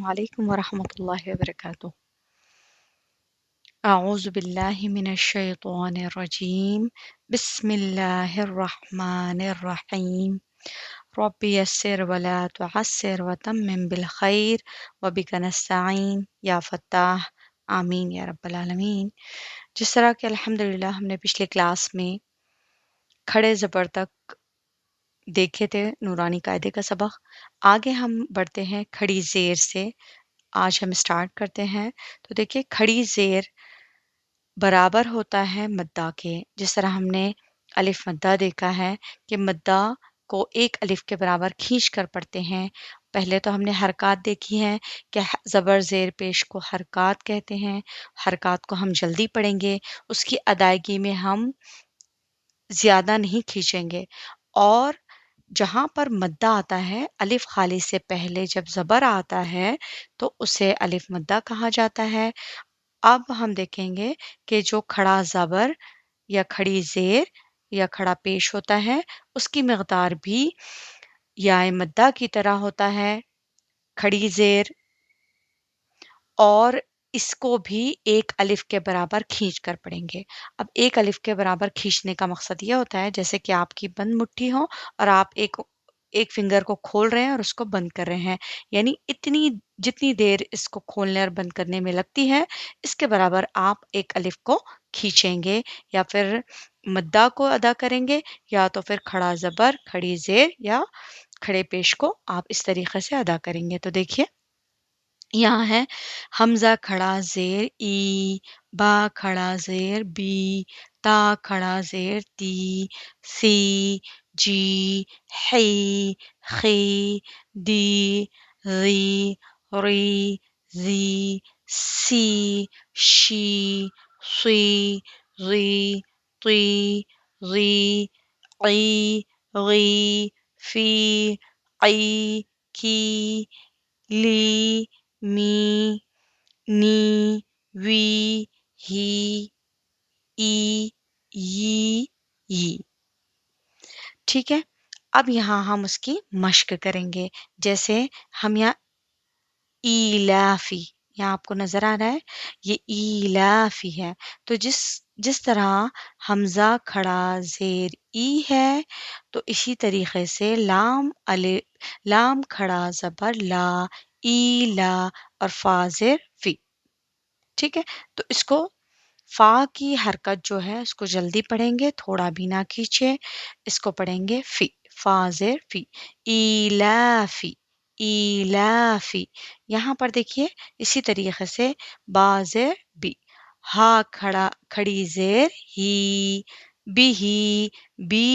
عليكم ورحمة الله وبركاته. أعوذ بالله من الشيطان الرجيم. بسم الله الرحمن الرحيم. رب يسر ولا تعسر وتمم بالخير وبك نستعين या फत्ताह आमीन या रब्बल आलमीन। जिस तरह के अल्हम्दुलिल्लाह हमने पिछले क्लास में खड़े ज़बर तक देखे थे नूरानी कायदे का सबक, आगे हम बढ़ते हैं खड़ी ज़ेर से। आज हम स्टार्ट करते हैं। तो देखिए, खड़ी ज़ेर बराबर होता है मद्दा के। जिस तरह हमने अलिफ मद्दा देखा है कि मद्दा को एक अलिफ के बराबर खींच कर पढ़ते हैं। पहले तो हमने हरकत देखी है कि ज़बर ज़ेर पेश को हरकत कहते हैं। हरकत को हम जल्दी पढ़ेंगे, उसकी अदायगी में हम ज़्यादा नहीं खींचेंगे। और जहाँ पर मद्दा आता है अलिफ खाली से पहले जब ज़बर आता है तो उसे अलिफ मद्दा कहा जाता है। अब हम देखेंगे कि जो खड़ा ज़बर या खड़ी ज़ेर या खड़ा पेश होता है उसकी मक़दार भी याए मद्दा की तरह होता है। खड़ी ज़ेर और इसको भी एक अलिफ के बराबर खींच कर पढ़ेंगे। अब एक अलिफ के बराबर खींचने का मकसद ये होता है जैसे कि आपकी बंद मुट्ठी हो और आप एक फिंगर को खोल रहे हैं और उसको बंद कर रहे हैं, यानी इतनी जितनी देर इसको खोलने और बंद करने में लगती है इसके बराबर आप एक अलिफ को खींचेंगे या फिर मद्दा को अदा करेंगे, या तो फिर खड़ा ज़बर, खड़ी ज़ेर या खड़े पेश को आप इस तरीके से अदा करेंगे। तो देखिए, यहाँ है हमज़ा खड़ा ज़ेर ई, बा खड़ा ज़ेर बी, ता खड़ा ज़ेर ती, सी, जी, ही, खी, दी, री, री, ज़ी, सी, शी, शी, री, ती, री, ई, गी, फी, ई, की, ली, मी, नी, वी, ही, ई, यी, यी। ठीक है। अब यहाँ हम उसकी मश्क करेंगे। जैसे हम यहाँ ईलाफी, यहाँ आपको नजर आ रहा है ये ईलाफी है। तो जिस जिस तरह हमजा खड़ा जेर ई है तो इसी तरीके से लाम खड़ा जबर ला, ई ला और फाजिर फी। ठीक है। तो इसको फा की हरकत जो है उसको जल्दी पढ़ेंगे, थोड़ा भी ना खींचे। इसको पढ़ेंगे फी, फाजिर फी, इलाफी, इलाफी। यहाँ पर देखिए इसी तरीके से बाजेर बी, हा खड़ा खड़ी जेर ही, बी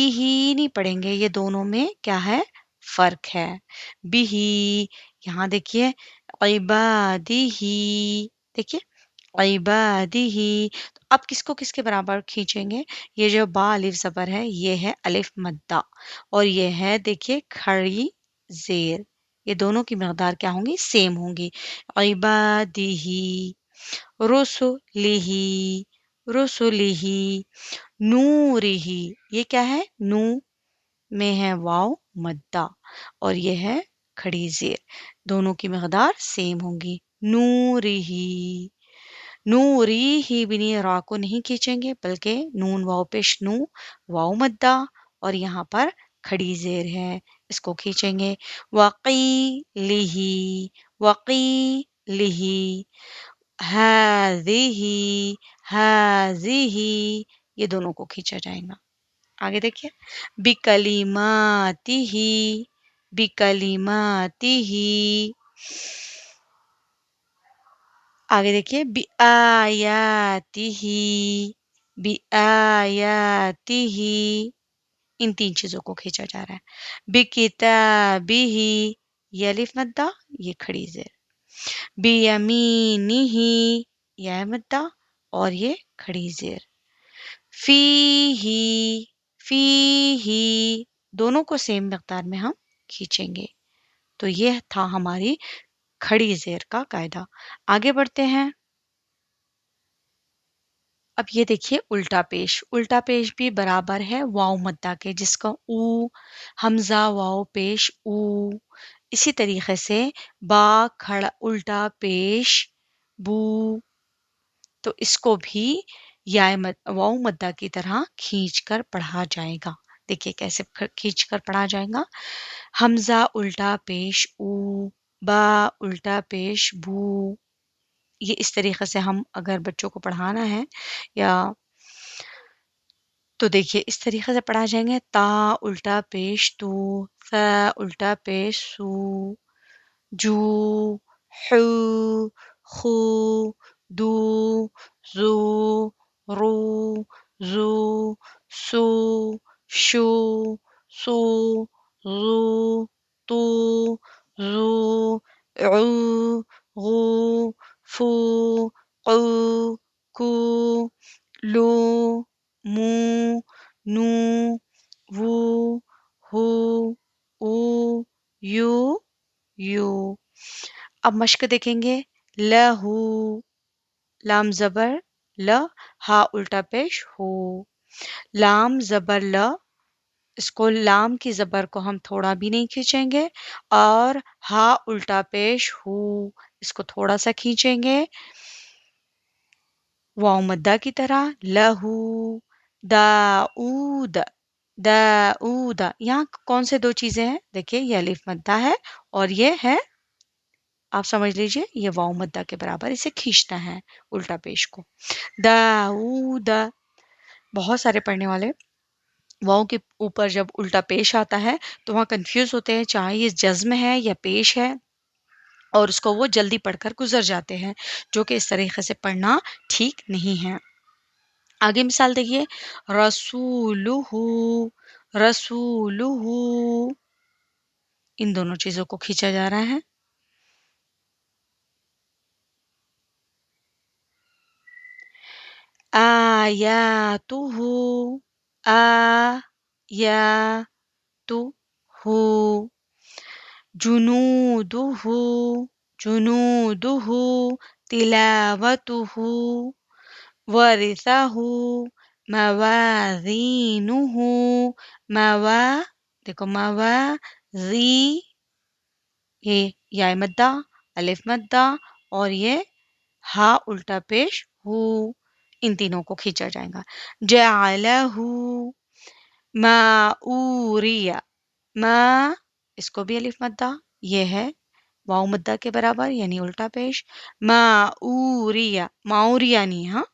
ही नहीं पढ़ेंगे, ये दोनों में क्या है फर्क है। बिही, यहाँ देखिए इबादिही, देखिए इबादिही। तो अब किसको किसके बराबर खींचेंगे? ये जो बा अलिफ ज़बर है ये है अलिफ मद्दा और ये है देखिए खड़ी ज़ेर। ये दोनों की मकदार क्या होंगी? सेम होंगी। इबादिही, रुसुलिही, रुसुलिही, नूरिही। ये क्या है? नू में है वाव मद्दा और ये है खड़ी ज़ेर। दोनों की मकदार सेम होंगी। नूरिही, नूरी ही बिनी रा को नहीं खींचेंगे बल्कि नून वाव पेश नू, वाव मद्दा और यहाँ पर खड़ी जेर है, इसको खींचेंगे। वक़ी लिही, वक़ी लिही, हाज़िही, हाज़िही, ये दोनों को खींचा जाएगा। आगे देखिए, बिकलिमातिही, बिकलिमातिही। आगे देखिए, बिआयातिही, बिआयातिही। इन तीन चीजों को खींचा जा रहा है। बिकिताबिही, ये अलिफ मद्दा, ये खड़ी जेर। बियमीनिही, यह मद्दा और ये खड़ी जेर। फीही, फीही, दोनों को सेम मिकदार में हम खींचेंगे। तो ये था हमारी खड़ी जेर का कायदा। आगे बढ़ते हैं। अब ये देखिए उल्टा पेश भी बराबर है वाव मद्दा के, जिसका ऊ हमजा वाव पेश ऊ, इसी तरीके से बा खड़ा उल्टा पेश बू, तो इसको भी वाऊ मद्दा की तरह खींच कर पढ़ा जाएगा। देखिए कैसे खींच कर पढ़ा जाएगा। हमजा उल्टा पेश ऊ, बा उल्टा पेश बू। ये इस तरीके से हम अगर बच्चों को पढ़ाना है या तो देखिए इस तरीके से पढ़ा जाएंगे। ता उल्टा पेश तू, सा उल्टा पेश सू, जू, हू, खू, दू, जू, रू, जू, सू, शू, सू, जू, तू, जू, ऊ, गू, फू, कू, कू, लू, मू, नू, वू, हू, ऊ, यू, यू। अब मश्क देखेंगे। लहू, लाम जबर ल, हा उल्टा पेश हो, लाम जबर ल, इसको लाम की जबर को हम थोड़ा भी नहीं खींचेंगे, और हा उल्टा पेश हु, इसको थोड़ा सा खींचेंगे वाव मद्दा की तरह। लहू, दाऊद, दाऊद। यहाँ कौन से दो चीजें हैं? देखिए ये अलिफ मद्दा है और ये है, आप समझ लीजिए ये वाव मद्दा के बराबर, इसे खींचना है उल्टा पेश को। दाऊद। बहुत सारे पढ़ने वाले वाव के ऊपर जब उल्टा पेश आता है तो वहाँ कंफ्यूज होते हैं, चाहे ये जज्म है या पेश है, और उसको वो जल्दी पढ़कर गुजर जाते हैं, जो कि इस तरीके से पढ़ना ठीक नहीं है। आगे मिसाल देखिए। रसूलुहु, रसूलुहु, इन दोनों चीजों को खींचा जा रहा है। आयातुहु, आयातुहु, जुनूदुहु, जुनूदुहु, तिलावतुहु, वरिसहु, मवाज़ीनुहु, मवा, देखो मवाज़ी, ये या मद्दा, अलिफ मद्दा, और ये हा उल्टा पेश हु, इन तीनों को खींचा जाएगा। जअलहु, माऊरिया, मा, इसको भी अलिफ मद्दा, ये है वाव मद्दा के बराबर यानी उल्टा पेश। माऊरिया, माऊरिया नहीं, हाँ,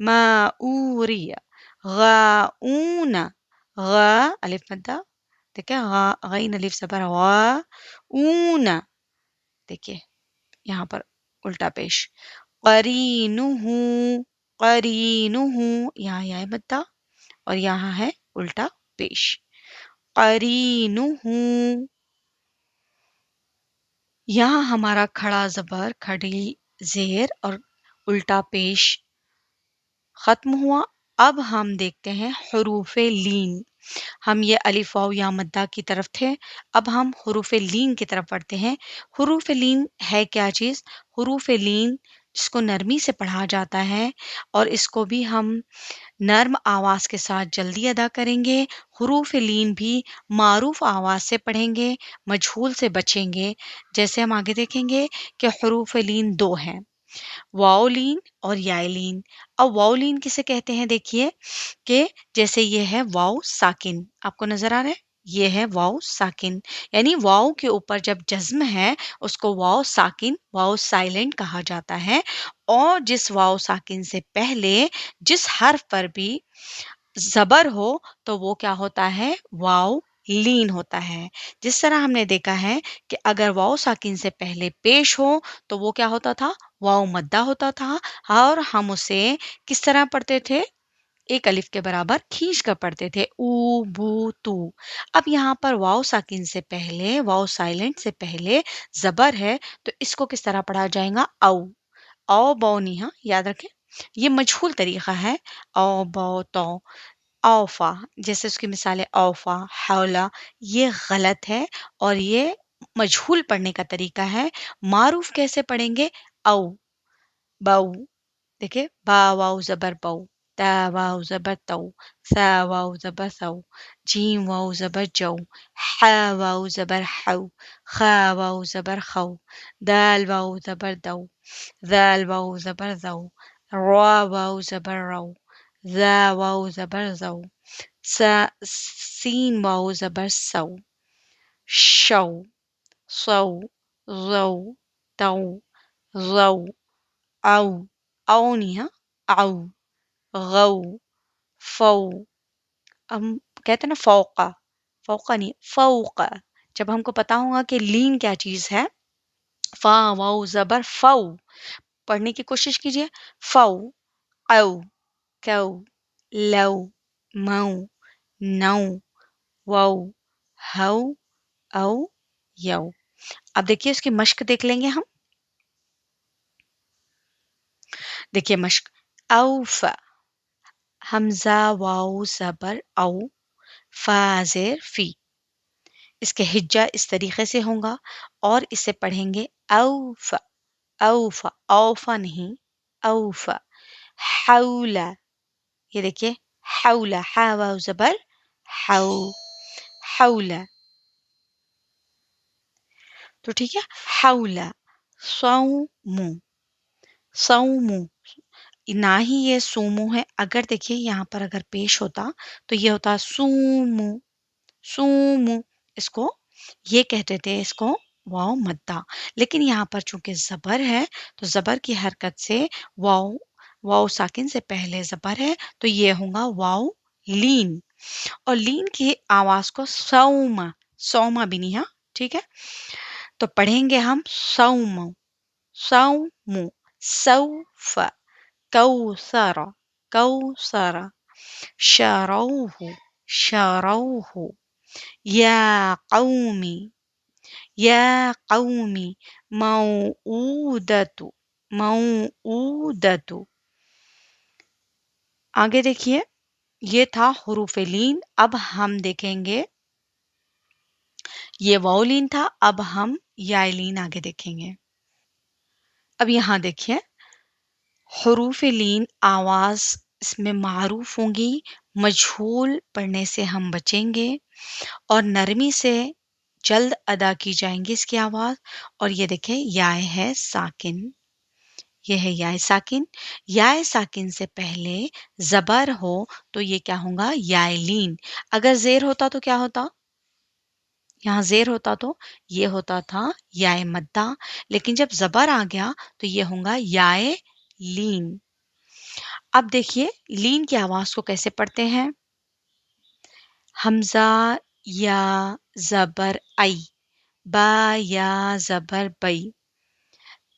माऊरिया। गाऊना, गा अलिफ मद्दा, ठीक है, गा गईन अलिफ जबर गा, ऊना, देखिए यहाँ पर उल्टा पेश। करीनुहु, करीनुहु, यहाँ या मद्दा और यहाँ है उल्टा पेश। करीनुहु, यहाँ हमारा खड़ा जबर, खड़ी जेर और उल्टा पेश खत्म हुआ। अब हम देखते हैं हुरूफे लीन। हम ये अलिफ वाव या मद्दा की तरफ थे, अब हम हुरूफे लीन की तरफ बढ़ते हैं। हुरूफे लीन है क्या चीज़? हुरूफे लीन जिसको नरमी से पढ़ा जाता है और इसको भी हम नर्म आवाज़ के साथ जल्दी अदा करेंगे। हुरूफ लीन भी मारूफ आवाज़ से पढ़ेंगे, मजहूल से बचेंगे। जैसे हम आगे देखेंगे कि हुरूफ लीन दो हैं, वाओलीन और यालीन। अब वाओलीन किसे कहते हैं? देखिए कि जैसे ये है वाओ साकिन, आपको नजर आ रहा है, ये है वाओ साकिन, यानी वाओ के ऊपर जब जज्म है उसको वाओ साकिन, वाओ साइलेंट कहा जाता है। और जिस वाओ साकिन से पहले जिस हर्फ पर भी जबर हो तो वो क्या होता है? वाओ लीन होता है। जिस तरह हमने देखा है कि अगर वाओ साकिन से पहले पेश हो तो वो क्या होता था? वाओ मद्दा होता था, और हम उसे किस तरह पढ़ते थे? एक अलिफ के बराबर खींच कर पढ़ते थे, ऊ बू तू। अब यहाँ पर वाओ साकिन से पहले, वाओ साइलेंट से पहले जबर है, तो इसको किस तरह पढ़ा जाएगा? औ बौ नहीं, हाँ, याद रखें, ये मजहूल तरीका है। औ बौ तौ, औफा, जैसे उसकी मिसाल है औफा, हौला, ये गलत है और ये मजहूल पढ़ने का तरीका है। मारूफ कैसे पढ़ेंगे? औ, बऊ, देखिए बा वाव जबर बऊ, ता वाव जबर तऊ, ثا واو زبر ثو جيم واو زبر جو حا واو زبر حو خا واو زبر خو دال واو زبر دو ذال واو زبر ذو را واو زبر رو ذا واو زبر ذو سين واو زبر سو شو صو ضو تو ضو أو أو नहीं हाँ أو غو فو हम कहते हैं ना फौका फौका नहीं फौका जब हमको पता होगा कि लीन क्या चीज है फा वाउ जबर फौ पढ़ने की कोशिश कीजिए फौ औ कौ लौ मौ नौ वौ हौ औ यौ अब देखिए इसकी मश्क देख लेंगे हम देखिए मश्क औफ हमजा वाउ जबर औ फा जेर फी इसके हिज्जा इस तरीके से होगा और इसे पढ़ेंगे औफ औफ औफा नहीं औफ हौला ये देखिए हौला हा वाव जबर हौ हौला तो ठीक है हौला सौमु सौमु ना ही ये सोमू है अगर देखिए यहाँ पर अगर पेश होता तो ये होता सूमू सूमू इसको ये कहते थे इसको वाव मद्दा लेकिन यहाँ पर चूंकि जबर है तो जबर की हरकत से वाव वाव साकिन से पहले जबर है तो ये होगा वाव लीन और लीन की आवाज को सौमा सौमा भी नहीं हाँ ठीक है तो पढ़ेंगे हम सौम सौमु सौफ कौसर कौसर शरोह शरोह يا قومي يا قومي موؤودة موؤودة आगे देखिए ये था हुरूफ लीन अब हम देखेंगे ये वाउलीन था अब हम यालीन आगे देखेंगे अब यहाँ देखिए हुरूफ लीन आवाज इसमें मारूफ होंगी मजहूल पढ़ने से हम बचेंगे और नरमी से जल्द अदा की जाएंगी इसकी आवाज और ये देखें याय है साकिन ये है याय साकिन से पहले जबर हो तो ये क्या होगा याय लीन अगर जेर होता तो क्या होता यहाँ जेर होता तो ये होता था याय मद्दा लेकिन जब जबर आ गया तो ये होगा याय लीन अब देखिए लीन की आवाज को कैसे पढ़ते हैं हमजा या जबर आई बा या जबर बई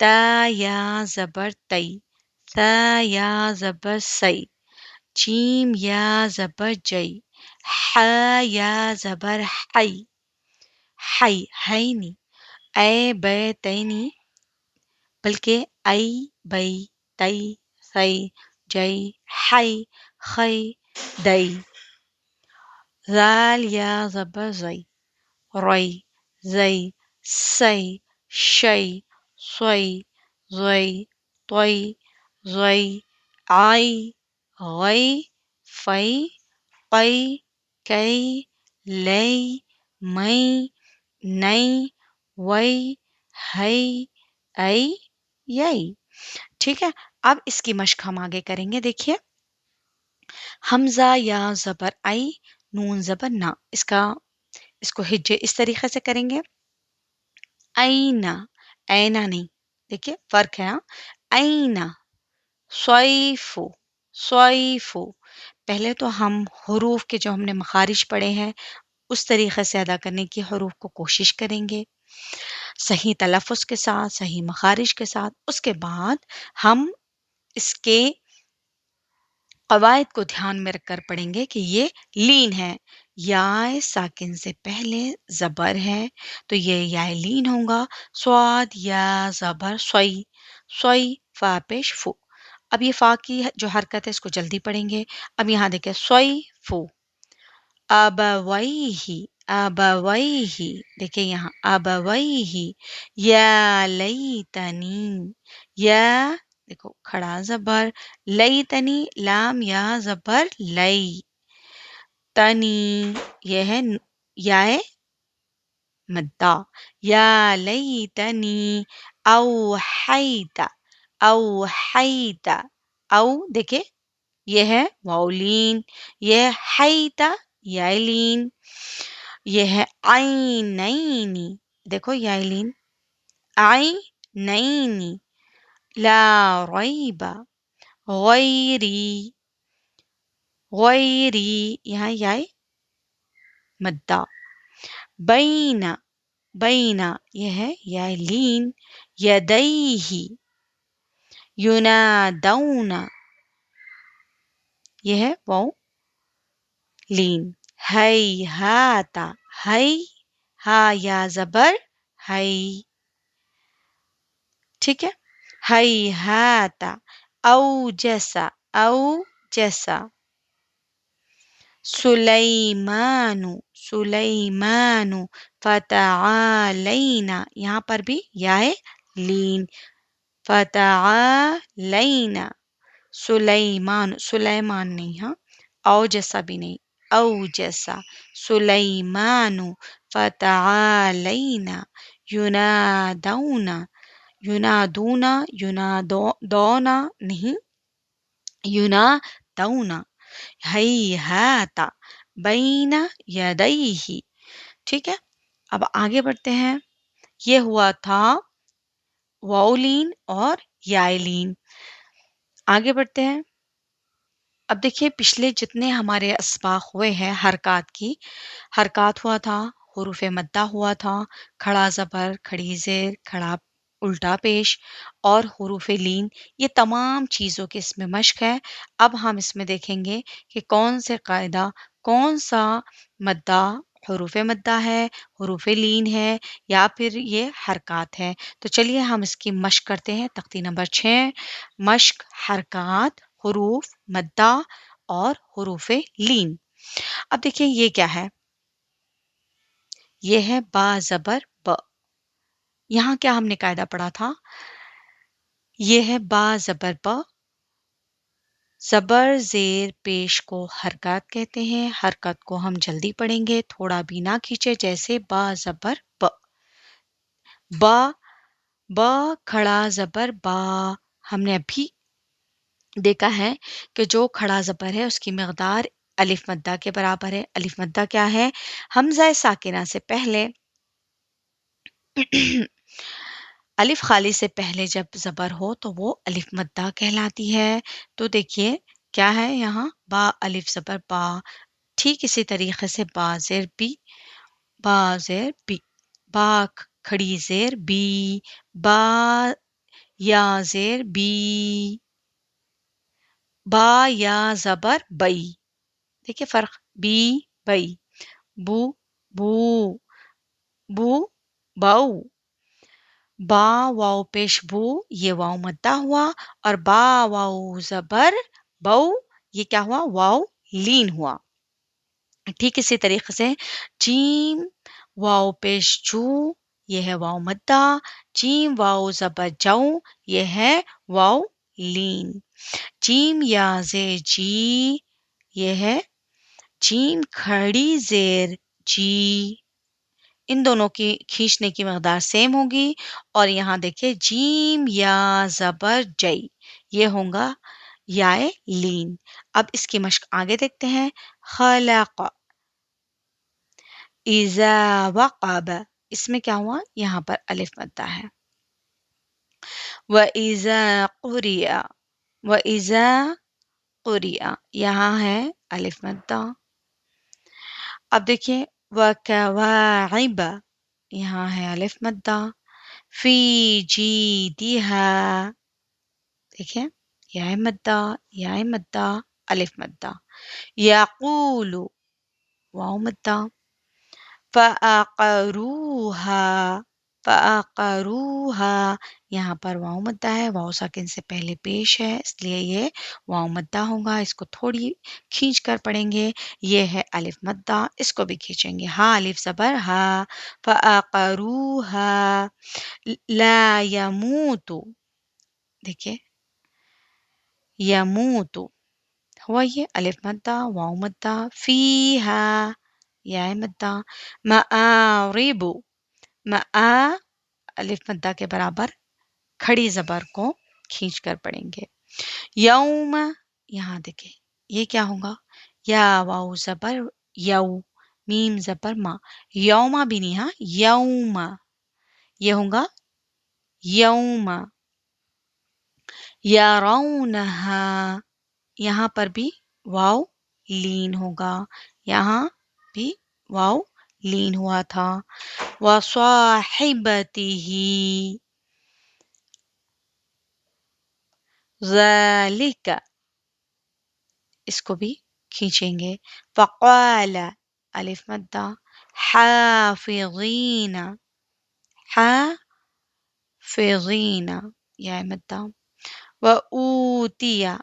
ता या जबर तई सा या जबर सई जीम या जबर जई हा या जबर हई हई हई नहीं ए बे तई नहीं बल्कि आई बई तई सई जई हई खई दई ذال या जबर जई रई zay say shay soy zoy toy zoy आई गई फई पई कई लई मई नई वई हई आई यई ठीक है अब इसकी मश्क हम आगे करेंगे देखिए हमजा या जबर आई नून जबर ना इसको हिज्जे इस तरीके से करेंगे ऐना ऐना नहीं देखिए फर्क है हाँ ऐना स्वैफु स्वैफु पहले तो हम हरूफ के जो हमने मखारिज पढ़े हैं उस तरीके से अदा करने की हरूफ को कोशिश करेंगे सही तलफ़ुज़ के साथ सही मखारिज के साथ उसके बाद हम इसके कवायद को ध्यान में रखकर पढ़ेंगे कि ये लीन है याय साकिन से पहले जबर है तो ये याय लीन होगा स्वाद या जबर सोई सोई फा पेश फू अब ये फा की जो हरकत है इसको जल्दी पढ़ेंगे अब यहाँ देखें सोई फू अबवैही अबवैही देखिए यहाँ अबवैही या लैतनी या देखो खड़ा जबर लैतनी लाम या जबर लई तनी, ये है या मद्दा। या लैतनी औहैता, औहैता, औ देखिए ये है वाउलीन, ये हैता याइलीन, ये है आइनैनी, देखो याइलीन, आइनैनी, ला रैबा, गैरी, गैरी, यहाँ याय मद्दा, बैना, बैना, यह है याइलीन, यदैही, युनादौना, यह है वाउ लीन, हैहाता, है हा या जबर है, ठीक है, हैहाता, औ जैसा, सुलैमानु, सुलैमानु, फतआलैना, यहाँ पर भी या है लीन, फतआलैना, सुलैमान, सुलैमान नहीं, हाँ, औ जैसा भी नहीं, औ जैसा, सुलैमानु, फतआलैना, युनादौना, युनादूना, युनादौना नहीं, युनादौना, हैहाता, बैना यदैही, ठीक है। अब आगे बढ़ते हैं। ये हुआ था वाउलीन और याइलीन। आगे बढ़ते हैं। अब देखिए पिछले जितने हमारे अस्बाक हुए हैं हरकत की, हरकत हुआ था, हुरूफ मद्दा हुआ था, खड़ा ज़बर, खड़ी ज़ेर, खड़ा उल्टा पेश और हुरूफ लीन, ये तमाम चीज़ों की इसमें मश्क है। अब हम इसमें देखेंगे कि कौन से कायदा, कौन सा मद्दा हुरूफ मद्दा है, हुरूफ लीन है या फिर ये हरकत है। तो चलिए हम इसकी मश्क करते हैं। तख्ती नंबर 6, मश्क हरकत, हुरूफ मद्दा और हुरूफ लीन। अब देखिए ये क्या है, ये है बा ज़बर ब। यहाँ क्या हमने कायदा पढ़ा था, ये है बा ज़बर ब, ज़बर ज़ेर पेश को हरकत कहते हैं। हरकत को हम जल्दी पढ़ेंगे, थोड़ा भी ना खींचे, जैसे बा ज़बर ब, ब, ब खड़ा ज़बर बा। हमने अभी देखा है कि जो खड़ा ज़बर है उसकी मकदार अलिफ मद्दा के बराबर है। अलिफ मद्दा क्या है, हमज़ा साकिना से पहले अलिफ खाली से पहले जब ज़बर हो तो वो अलिफ मद्दा कहलाती है। तो देखिए क्या है यहाँ, बा अलिफ ज़बर बा, ठीक इसी तरीके से बा ज़ेर बी, बा ज़ेर बी, बा खड़ी ज़ेर बी, बा या ज़ेर बी, बा या ज़बर बई, देखिए फ़र्क, बी बई, बू बू, बू बाऊ, बा वाव पेश बू, ये वाव मद्दा हुआ, और बा वाव ज़बर बऊ, ये क्या हुआ, वाव लीन हुआ। ठीक इसी तरीके से जीम वाव पेश जू, ये है वाव मद्दा, जीम वाव ज़बर जाऊ, ये है वाव लीन। जीम या जे जी, ये है जीम खड़ी ज़ेर जी, इन दोनों की खींचने की मकदार सेम होगी। और यहाँ देखिए जीम या ज़बर जई, ये होगा याए लीन। अब इसकी मश्क आगे देखते हैं। खलक, इज़ा वक़ब, इसमें क्या हुआ, यहाँ पर अलिफ मद्दा है। व इज़ा क़ुरिया, व इज़ा क़ुरिया, यहाँ है अलिफ मद्दा। अब देखिए व कवाइब, यहाँ है अलिफ मद्दा। फी जीदिहा, देखिए या मद्दा, या मद्दा, अलिफ मद्दा। यक़ूलु, वाव मद्दा। फ़अक़रूहा, फ़अक़रूहा, यहाँ पर वाव मद्दा है, वाव साकिन से पहले पेश है इसलिए ये वाव मद्दा होगा। इसको थोड़ी खींच कर पढ़ेंगे। ये है अलिफ मद्दा, इसको भी खींचेंगे। हा अलिफ ज़बर हा, फ़अक़रूहा, ला यमूतु, देखिए यमूतु, हुआ ये अलिफ मद्दा वाव मद्दा फीहा या मद्दा मआरिबु मआ अलिफ मद्दा के बराबर खड़ी ज़बर को खींच कर पढ़ेंगे। यौम यहाँ देखिए ये क्या होगा या वाव ज़बर यौ मीम ज़बर मा यौमा भी नहीं हाँ यौमा ये होगा यौमा यरौनहा यहाँ पर भी वाव लीन होगा यहाँ भी वाव लीन हुआ था वसाहिबतिही ज़ालिका इसको भी खींचेंगे फ़क़ाल अलिफ मद्दा हाफ़िज़ीन हाफ़िज़ीन या मद्दा व ऊतिया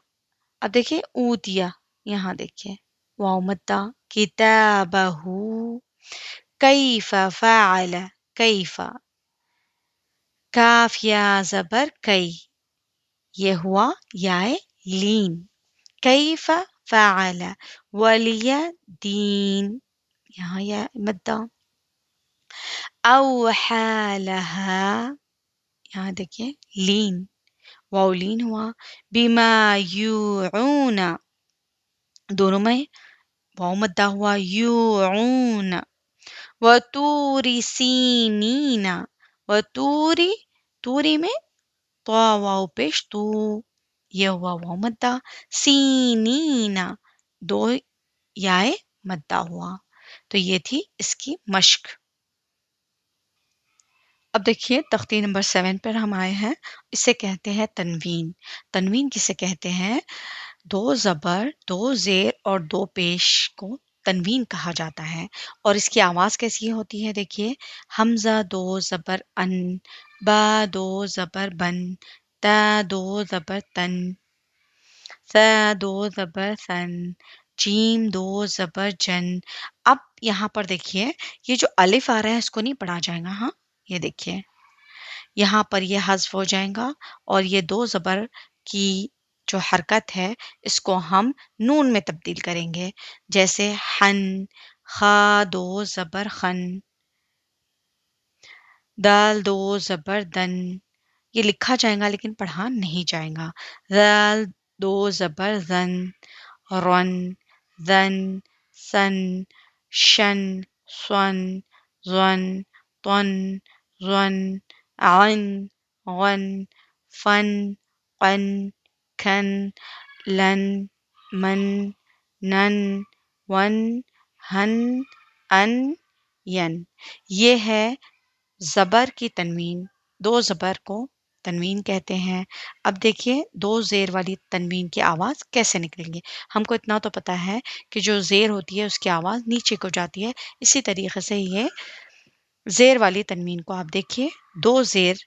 अब देखिए ऊतिया यहाँ देखिए वाव मद्दा किताबहू कैफ़ फ़अल कैफ़ काफ या ज़बर कई ये हुआ याए लीन कैफ़ फ़अल वलिय दीन यहाँ या मद्दा अवहा लहा यहाँ देखिए लीन वाव लीन हुआ बिमा यूऊन दोनों में वाव मद्दा हुआ यूऊन वतूरी सीनीन वतूरी तूरी में तो वाव पेश तू ये हुआ वाव मद्दा सीनीना दो याए मद्दा हुआ तो ये थी इसकी मश्क। अब देखिए तख्ती नंबर 7 पर हम आए हैं इसे कहते हैं तनवीन। तनवीन किसे कहते हैं दो ज़बर दो ज़ेर और दो पेश को तनवीन कहा जाता है और इसकी आवाज़ कैसी होती है देखिए हमज़ा दो ज़बर अन बा दो ज़बर बन ता दो ज़बर तन सा दो ज़बर सन जीम दो ज़बर जन। अब यहाँ पर देखिए ये जो अलिफ आ रहा है इसको नहीं पढ़ा जाएगा हाँ ये देखिए यहाँ पर ये हज़्फ हो जाएगा और ये दो ज़बर की जो हरकत है इसको हम नून में तब्दील करेंगे जैसे हन खा दो ज़बर खन दाल दो ज़बर दन ये लिखा जाएगा लेकिन पढ़ा नहीं जाएगा दाल दो ज़बर जन रन ज़न सन शन सन ज़न तन ज़न अन गन फन qan खन लन मन नन वन हन अन यन ये है ज़बर की तनवीन दो ज़बर को तनवीन कहते हैं। अब देखिए दो ज़ेर वाली तनवीन की आवाज़ कैसे निकलेंगे हमको इतना तो पता है कि जो ज़ेर होती है उसकी आवाज़ नीचे को जाती है इसी तरीके से ये ज़ेर वाली तनवीन को आप देखिए दो ज़ेर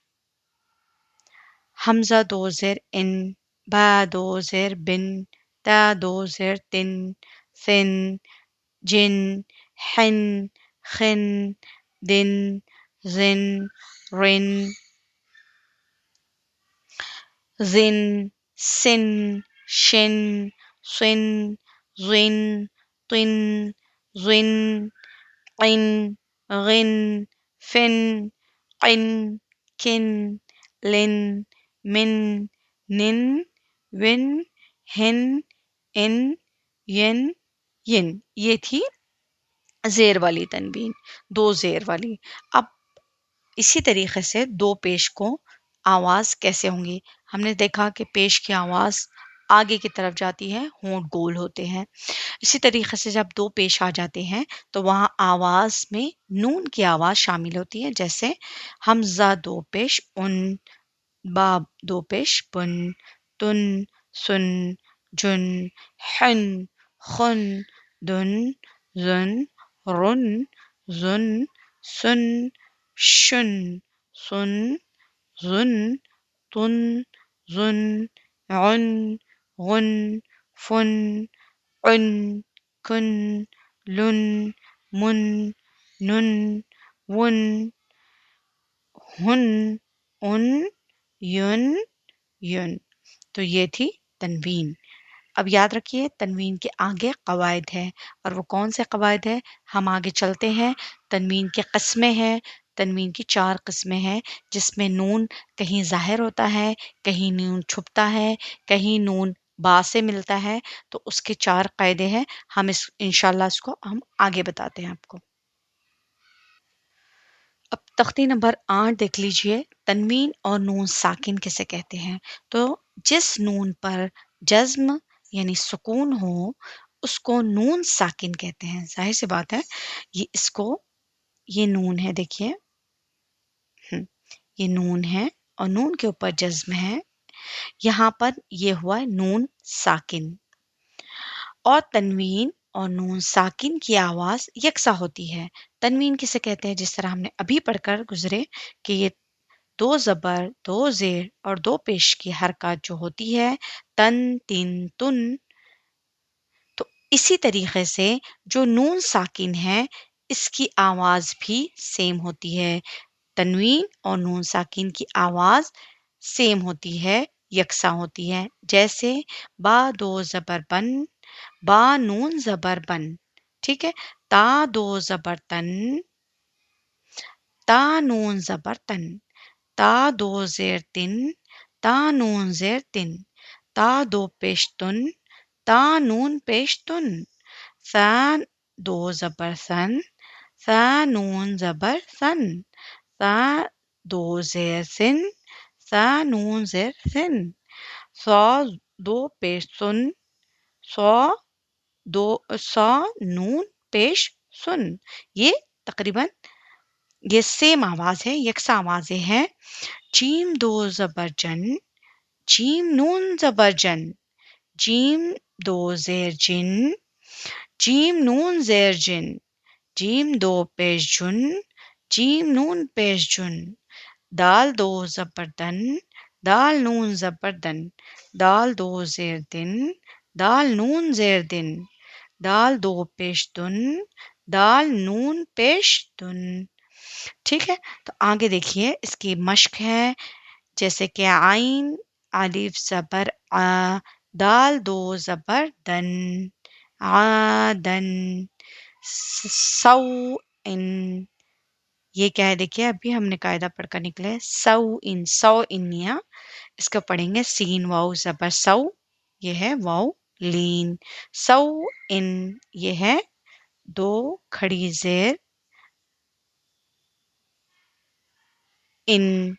हमज़ा दो ज़ेर इन बा दो ज़ेर बिन ता दो ज़ेर तिन सिन जिन हिन खिन दिन जिन रिन जिन सिन शिन शिन जिन तिन जिन क़िन ग़िन फ़िन क़िन किन लिन मिन निन विन हिन इन यन यिन ये थी ज़ेर वाली तनवीन दो ज़ेर वाली। अब इसी तरीके से दो पेश को आवाज़ कैसे होंगी हमने देखा कि पेश की आवाज़ आगे की तरफ जाती है होंठ गोल होते हैं इसी तरीके से जब दो पेश आ जाते हैं तो वहाँ आवाज़ में नून की आवाज़ शामिल होती है जैसे हमज़ा दो पेश उन बा दो पेश बुन तुन सुन जुन हन खुन दुन जुन रुन जुन सुन शुन सुन जुन तुन जुन उन गुन फुन उन कुन लुन मुन नुन वुन हुन उन युन युन तो ये थी तनवीन। अब याद रखिए तनवीन के आगे कवायद है और वो कौन से कवायद है, हम आगे चलते हैं। तनवीन की किस्में हैं, तनवीन की 4 किस्में हैं जिसमें नून कहीं ज़ाहिर होता है, कहीं नून छुपता है, कहीं नून बा से मिलता है। तो उसके 4 कायदे हैं, हम इस इंशाल्लाह इसको हम आगे बताते हैं आपको। अब तख्ती नंबर 8 देख लीजिए, तनवीन और नून साकिन किसे कहते हैं। तो जिस नून पर जज्म यानी सुकून हो उसको नून साकिन कहते हैं। जाहिर सी बात है, ये इसको ये नून है, देखिए ये नून है और नून के ऊपर जज्म है, यहाँ पर ये हुआ है नून साकिन। और तनवीन और नून साकिन की आवाज यकसा होती है। तनवीन किसे कहते हैं, जिस तरह हमने अभी पढ़कर गुजरे कि ये 2 ज़बर, 2 ज़ेर और 2 पेश की हरकत जो होती है तन, तिन, तुन। तो इसी तरीके से जो नून साकिन है इसकी आवाज भी सेम होती है। तनवीन और नून साकिन की आवाज सेम होती है, यकसा होती है। जैसे बा दो ज़बर बन, बा नून ज़बर बन, ठीक है। ता दो ज़बर तन, ता नून ज़बर तन। ता दो ज़ेर तिन, ता नून ज़ेर तिन। ता दो पेश तुन, ता नून पेश तुन। सा दो ज़बर सन, सा नून ज़बर सन। सा दो ज़ेर सिन, सा नून ज़ेर सिन। सौ दो पेश सुन, सौ दो सौ नून पेश सुन। ये तकरीबन ये सेम आवाज है, यकसा आवाजें हैं। जीम दो ज़बर जन, जीम नून ज़बर जन। जीम दो ज़ेर जिन, जीम नून ज़ेर जिन। जीम दो पेश जुन, जीम नून पेश जुन। दाल दो ज़बर दन, दाल नून ज़बर दन। दाल दो ज़ेर दिन, दाल नून ज़ेर दिन। दाल दो पेश दुन, दाल नून पेश दुन। ठीक है, तो आगे देखिए इसकी मश्क है। जैसे कि आइन, अलिफ ज़बर आ, दाल दो ज़बर दन, आदन। सौ इन, ये क्या है देखिए, अभी हमने कायदा पढ़कर निकले। सौ इनिया, इसको पढ़ेंगे सीन वाउ ज़बर सौ, ये है वाउ लीन। सौ इन, ये है 2 खड़ी जेर इन।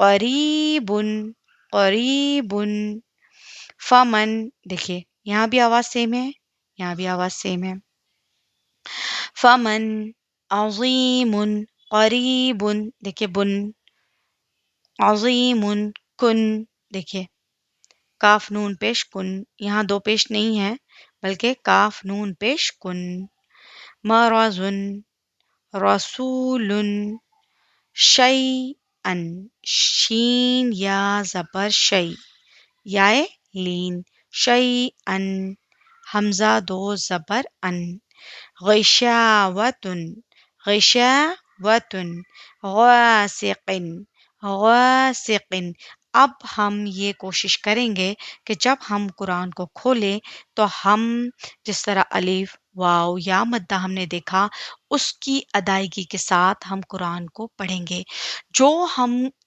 करीबुन, करीबुन। फमन, देखिए यहाँ भी आवाज सेम है, यहाँ भी आवाज सेम है। फमन, अज़ीमुन, करीबुन, देखिए बुन। अज़ीमुन, कुन, देखिए काफ नून पेश कुन, यहाँ 2 पेश नहीं है बल्कि काफ नून पेश कुन। मरजुन, रसूलुन, शैअन, शीन या ज़बर शै, याए लीन। शैअन, हमजा 2 ज़बर अन। ग़िशावतुन, ग़िशावतुन। गासिक़िन, गासिक़िन। अब हम ये कोशिश करेंगे कि जब हम कुरान को खोलें तो हम जिस तरह अलिफ, वाव, या मद्दा हमने देखा उसकी अदायगी के साथ हम कुरान को पढ़ेंगे। जो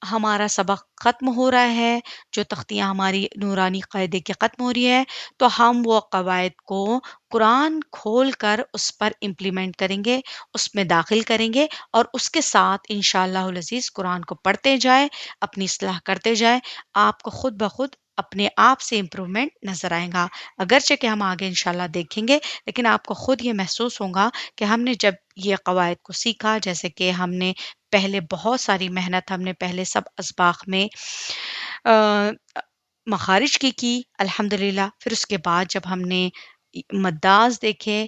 हमारा सबक ख़त्म हो रहा है, जो तख्तियाँ हमारी नूरानी क़ायदे की ख़त्म हो रही है, तो हम वो कवायद को कुरान खोल कर उस पर इम्प्लीमेंट करेंगे, उसमें दाखिल करेंगे और उसके साथ इंशाअल्लाहुल अज़ीज़ कुरान को पढ़ते जाएँ, अपनी इस्लाह करते जाएँ। आपको खुद ब खुद अपने आप से इम्प्रूवमेंट नज़र आएगा। अगरचे कि हम आगे इंशाअल्लाह देखेंगे, लेकिन आपको खुद ये महसूस होगा कि हमने जब ये कवायद को सीखा, जैसे कि हमने पहले बहुत सारी मेहनत हमने पहले सब असबाक़ में अ, मखारिज की अल्हम्दुलिल्लाह। फिर उसके बाद जब हमने मद्दाज़ देखे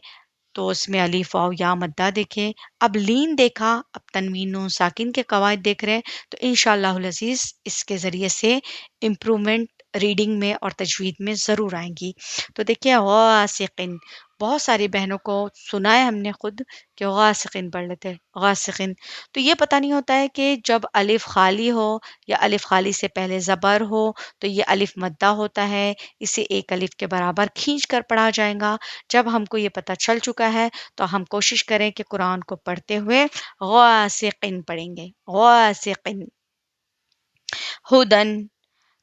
तो उसमें अलिफ वाव या मद्दा देखे, अब लीन देखा, अब तनवीन नून साकिन के कवायद देख रहे हैं। तो इंशाअल्लाहुल अज़ीज़ इसके ज़रिए से इम्प्रूवमेंट रीडिंग में और तजवीद में ज़रूर आएँगी। तो देखिए गासिक़िन, बहुत सारी बहनों को सुना है हमने खुद कि गासिक़िन पढ़ लेते हैं, गासिक़िन। तो ये पता नहीं होता है कि जब अलिफ़ खाली हो या अलिफ़ खाली से पहले ज़बर हो, तो ये अलिफ़ मद्दा होता है, इसे एक अलिफ़ के बराबर खींच कर पढ़ा जाएगा। जब हमको ये पता चल चुका है, तो हम कोशिश करें कि कुरान को पढ़ते हुए गासिक़िन पढ़ेंगे, गासिक़िन। हुदन,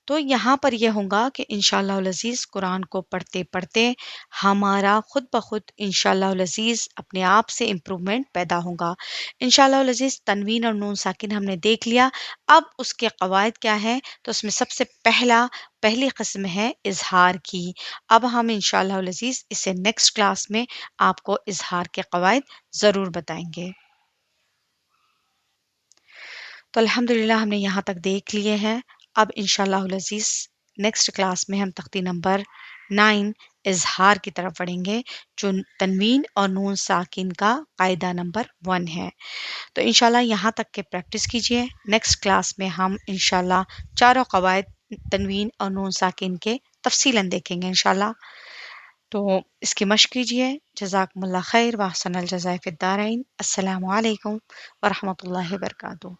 तो यहाँ पर ये होगा कि इंशाअल्लाहुल अज़ीज़ कुरान को पढ़ते-पढ़ते हमारा खुद ब खुद इंशाअल्लाहुल अज़ीज़ अपने आप से इम्प्रूवमेंट पैदा होगा। इंशाअल्लाहुल अज़ीज़ तनवीन और नून साकिन हमने देख लिया, अब उसके कवायद क्या हैं? तो उसमें सबसे पहली किस्म है इज़हार की। अब हम इंशाअल्लाहुल अज़ीज़ इसे नेक्स्ट क्लास में आपको इज़हार के कवायद ज़रूर बताएँगे। तो अल्हम्दुलिल्लाह हमने यहाँ तक देख लिए हैं। अब इंशाअल्लाहुल अज़ीज़ नेक्स्ट क्लास में हम तख्ती नंबर 9 इज़हार की तरफ बढ़ेंगे, जो तनवीन और नून साकिन का कायदा नंबर 1 है। तो इंशाअल्लाह यहाँ तक के प्रैक्टिस कीजिए। नेक्स्ट क्लास में हम इंशाअल्लाह चारों कवायद तनवीन और नून साकिन के तफ़सीलन देखेंगे इंशाअल्लाह। तो इसकी मश्क कीजिए। जज़ाकुमुल्लाह खैर व अहसनल जज़ाए फ़िद दारैन। अस्सलामु अलैकुम व रहमतुल्लाहि व बरकातुहू।